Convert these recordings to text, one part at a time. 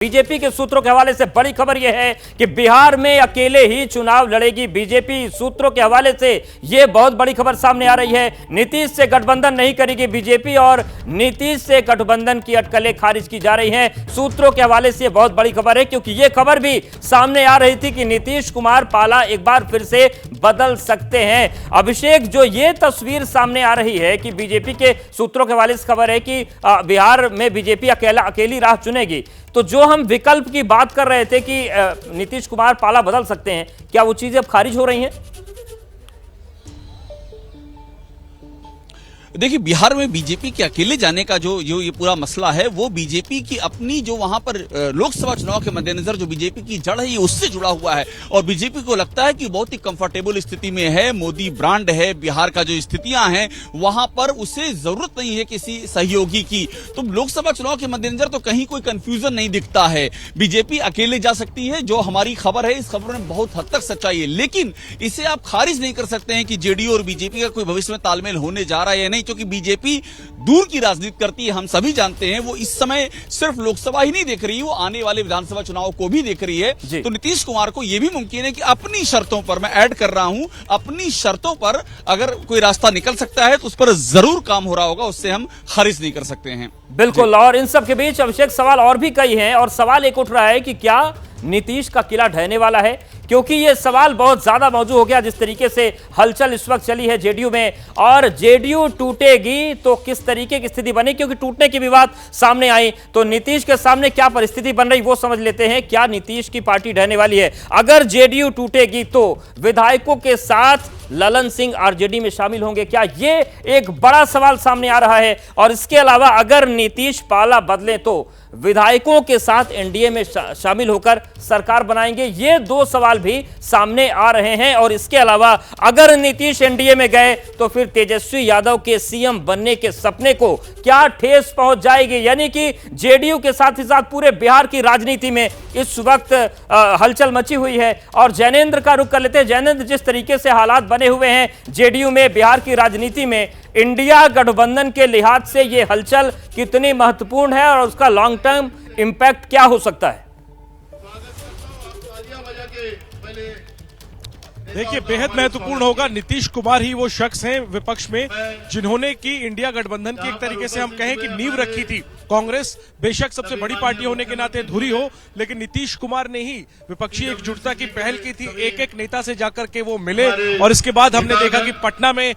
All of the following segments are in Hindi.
बीजेपी के सूत्रों के हवाले से बड़ी खबर यह है कि बिहार में अकेले ही चुनाव लड़ेगी बीजेपी। सूत्रों के हवाले से यह बहुत बड़ी खबर सामने आ रही है। नीतीश से गठबंधन नहीं करेगी बीजेपी और नीतीश से गठबंधन की अटकलें खारिज की जा रही हैं। सूत्रों के हवाले से यह बहुत बड़ी खबर है, क्योंकि यह खबर भी सामने आ रही थी कि नीतीश कुमार पाला एक बार फिर से बदल सकते हैं। अभिषेक, जो ये तस्वीर सामने आ रही है कि बीजेपी के सूत्रों के हवाले से खबर है कि बिहार में बीजेपी अकेली राह चुनेगी, तो जो हम विकल्प की बात कर रहे थे कि नीतीश कुमार पाला बदल सकते हैं, क्या वो चीजें अब खारिज हो रही हैं? देखिए, बिहार में बीजेपी के अकेले जाने का जो ये पूरा मसला है, वो बीजेपी की अपनी जो वहां पर लोकसभा चुनाव के मद्देनजर जो बीजेपी की जड़ है, ये उससे जुड़ा हुआ है। और बीजेपी को लगता है कि बहुत ही कंफर्टेबल स्थिति में है, मोदी ब्रांड है, बिहार का जो स्थितियां हैं वहां पर उसे जरूरत नहीं है किसी सहयोगी की। तो लोकसभा चुनाव के मद्देनजर तो कहीं कोई कंफ्यूजन नहीं दिखता है। बीजेपी अकेले जा सकती है, जो हमारी खबर है, इस खबर में बहुत हद तक सच्चाई है, लेकिन इसे आप खारिज नहीं कर सकते हैं कि जेडीयू और बीजेपी का कोई भविष्य में तालमेल होने जा रहा है या नहीं, क्योंकि बीजेपी दूर की राजनीति करती है, हम सभी जानते हैं। वो इस समय सिर्फ लोकसभा ही नहीं देख रही, वो आने वाले विधानसभा चुनाव को भी देख रही है। तो नीतीश कुमार को यह भी मुमकिन है कि अपनी शर्तों पर, मैं ऐड कर रहा हूं, अपनी शर्तों पर अगर कोई रास्ता निकल सकता है तो उस पर जरूर काम हो रहा होगा, उससे हम खारिज नहीं कर सकते हैं। बिल्कुल। और इन सब के बीच अभिषेक, सवाल और भी कई हैं और सवाल एक उठ रहा है कि क्या नीतीश का किला ढहने वाला है, क्योंकि यह सवाल बहुत ज्यादा मौजूद हो गया। जिस तरीके से हलचल इस वक्त चली है जेडीयू में, और जेडीयू टूटेगी तो किस तरीके की स्थिति बनी, क्योंकि टूटने की भी बात सामने आई, तो नीतीश के सामने क्या परिस्थिति बन रही वो समझ लेते हैं। क्या नीतीश की पार्टी ढहने वाली है? अगर जेडीयू टूटेगी तो विधायकों के साथ ललन सिंह आरजेडी में शामिल होंगे क्या? ये एक बड़ा सवाल सामने आ रहा है। और इसके अलावा अगर नीतीश पाला बदले तो विधायकों के साथ एनडीए में शामिल होकर सरकार बनाएंगे। ये दो सवाल भी सामने आ रहे हैं। और इसके अलावा अगर नीतीश एनडीए में गए तो फिर तेजस्वी यादव के सीएम बनने के सपने को क्या ठेस पहुंच जाएगी? यानी कि जेडीयू के साथ ही साथ पूरे बिहार की राजनीति में इस वक्त हलचल मची हुई है। और जैनेंद्र का रुख कर लेते हैं। जैनेंद्र, जिस तरीके से हालात बने हुए हैं जेडीयू में, बिहार की राजनीति में, इंडिया गठबंधन के लिहाज से यह हलचल कितनी महत्वपूर्ण है और उसका लॉन्ग टर्म इंपैक्ट क्या हो सकता है? देखिए, बेहद महत्वपूर्ण होगा। नीतीश कुमार ही वो शख्स हैं विपक्ष में जिन्होंने की इंडिया गठबंधन की एक तरीके से हम कहें कि नींव रखी थी। कांग्रेस बेशक सबसे बड़ी पार्टी होने के नाते अधूरी हो, लेकिन नीतीश कुमार ने ही विपक्षी एकजुटता की पहल की थी। एक एक नेता से जाकर के वो मिले और इसके बाद हमने देखा कि पटना में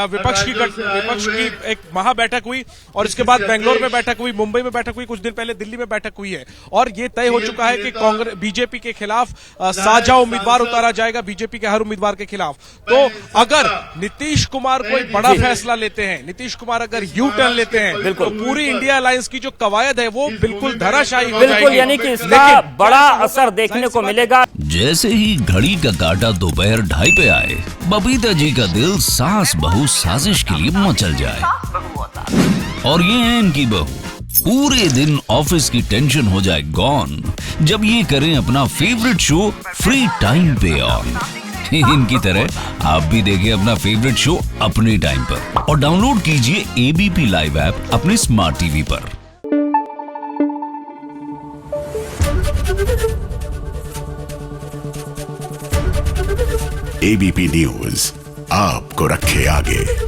विपक्ष की एक महा बैठक हुई और इसके बाद बेंगलोर में बैठक हुई, मुंबई में बैठक हुई, कुछ दिन पहले दिल्ली में बैठक हुई है। और ये तय हो चुका है कि कांग्रेस बीजेपी के खिलाफ साझा उम्मीदवार उतारा जाएगा, बीजेपी के हर उम्मीदवार के खिलाफ। तो अगर नीतीश कुमार कोई बड़ा फैसला लेते हैं, नीतीश कुमार अगर यू टर्न लेते हैं, तो पूरी इंडिया अलायंस की जो कवायद है वो बिल्कुल धराशायी हो जाएगी। यानी कि इसका बड़ा असर देखने को मिलेगा। जैसे ही घड़ी का काटा दोपहर 2:30 पे आए, बबीता जी का दिल सास बहू साजिश के लिए मचल जाए। और ये है इनकी बहू, पूरे दिन ऑफिस की टेंशन हो जाए गॉन जब ये करें अपना फेवरेट शो फ्री टाइम पे ऑन। इनकी तरह आप भी देखें अपना फेवरेट शो अपने टाइम पर और डाउनलोड कीजिए एबीपी लाइव ऐप अपने स्मार्ट टीवी पर। एबीपी न्यूज आपको रखे आगे।